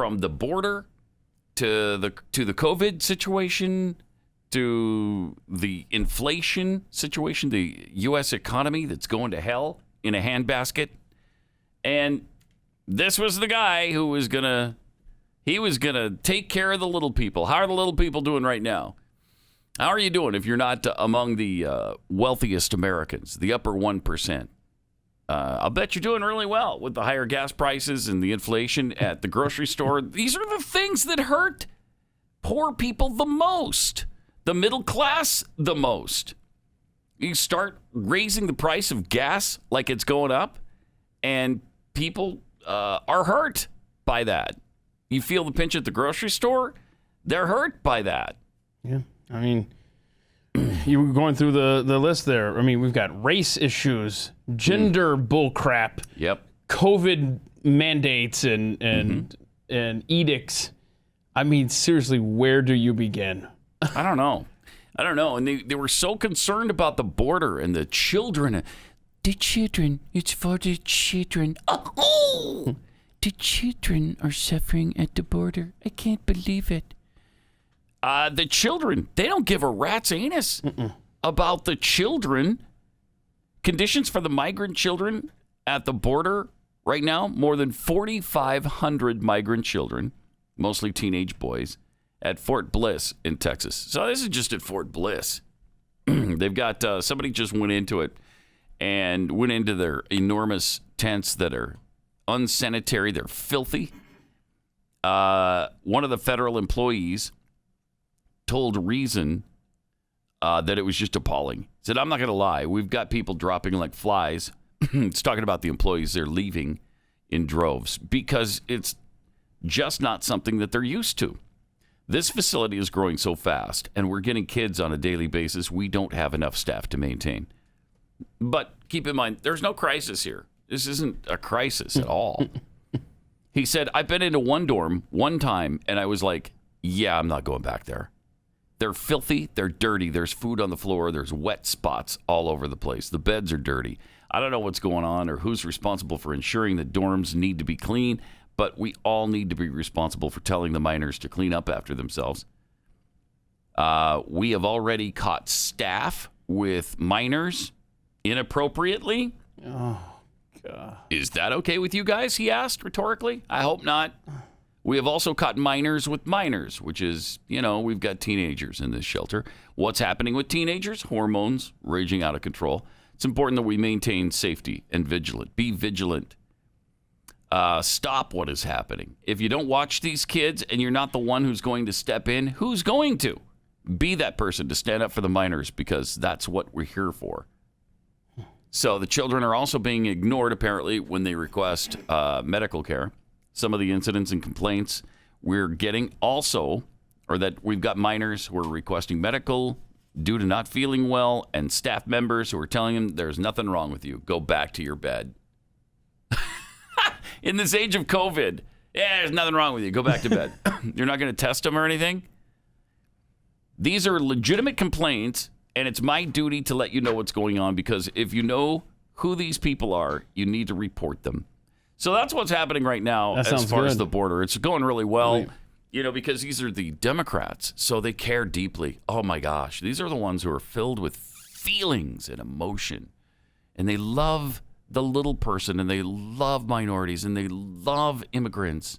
from the border to the COVID situation to the inflation situation, the U.S. economy that's going to hell in a handbasket. And this was the guy who was gonna take care of the little people. How are the little people doing right now? How are you doing if you're not among the wealthiest Americans, the upper 1%? I'll bet you're doing really well with the higher gas prices and the inflation at the grocery store. These are the things that hurt poor people the most, the middle class the most. You start raising the price of gas like it's going up, and people are hurt by that. You feel the pinch at the grocery store, they're hurt by that. Yeah, I mean, you were going through the list there. I mean, we've got race issues, gender bullcrap, yep, COVID mandates and edicts. I mean, seriously, where do you begin? I don't know. And they were so concerned about the border and the children. The children, it's for the children. Oh, the children are suffering at the border. I can't believe it. The children, they don't give a rat's anus about the children. Conditions for the migrant children at the border right now, more than 4,500 migrant children, mostly teenage boys, at Fort Bliss in Texas. So this is just at Fort Bliss. They've got, somebody just went into it and went into their enormous tents that are unsanitary. They're filthy. One of the federal employees told Reason that it was just appalling. He said, I'm not going to lie. We've got people dropping like flies. It's talking about the employees. They're leaving in droves because it's just not something that they're used to. This facility is growing so fast, and we're getting kids on a daily basis. We don't have enough staff to maintain. But keep in mind, there's no crisis here. This isn't a crisis at all. He said, I've been into one dorm one time, and I was like, yeah, I'm not going back there. They're filthy. They're dirty. There's food on the floor. There's wet spots all over the place. The beds are dirty. I don't know what's going on or who's responsible for ensuring that dorms need to be clean, but we all need to be responsible for telling the minors to clean up after themselves. We have already caught staff with minors inappropriately. Oh, God. Is that okay with you guys? He asked rhetorically. I hope not. We have also caught minors with minors, which is, we've got teenagers in this shelter. What's happening with teenagers? Hormones raging out of control. It's important that we maintain safety and be vigilant. Stop what is happening. If you don't watch these kids and you're not the one who's going to step in, who's going to? Be that person to stand up for the minors, because that's what we're here for. So the children are also being ignored, apparently, when they request medical care. Some of the incidents and complaints we're getting also are that we've got minors who are requesting medical due to not feeling well, and staff members who are telling them there's nothing wrong with you. Go back to your bed. In this age of COVID, there's nothing wrong with you. Go back to bed. You're not going to test them or anything? These are legitimate complaints, and it's my duty to let you know what's going on, because if you know who these people are, you need to report them. So that's what's happening right now as far as the border. It's going really well, because these are the Democrats, so they care deeply. Oh, my gosh. These are the ones who are filled with feelings and emotion, and they love the little person, and they love minorities, and they love immigrants,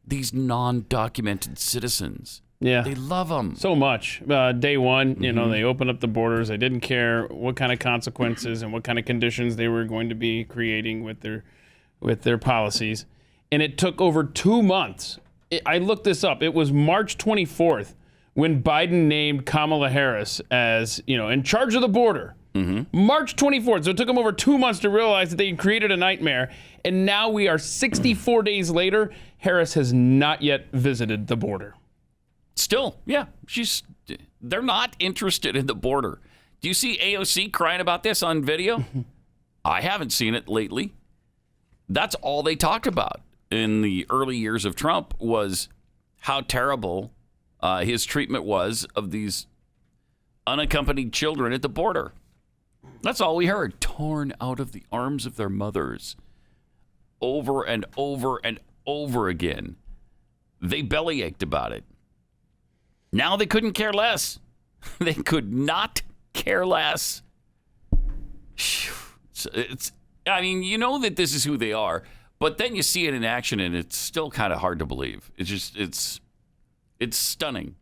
these non-documented citizens. Yeah. They love them. So much. Day one, they opened up the borders. They didn't care what kind of consequences and what kind of conditions they were going to be creating with their policies. And it took over 2 months. I looked this up. It was March 24th when Biden named Kamala Harris as, in charge of the border. March 24th. So it took them over 2 months to realize that they created a nightmare. And now we are 64 days later. Harris has not yet visited the border. Still, yeah. They're not interested in the border. Do you see AOC crying about this on video? I haven't seen it lately. That's all they talked about in the early years of Trump, was how terrible his treatment was of these unaccompanied children at the border. That's all we heard. Torn out of the arms of their mothers. Over and over and over again. they bellyached about it. Now they couldn't care less. They could not care less. I mean, you know that this is who they are, but then you see it in action, and it's still kind of hard to believe. It's stunning.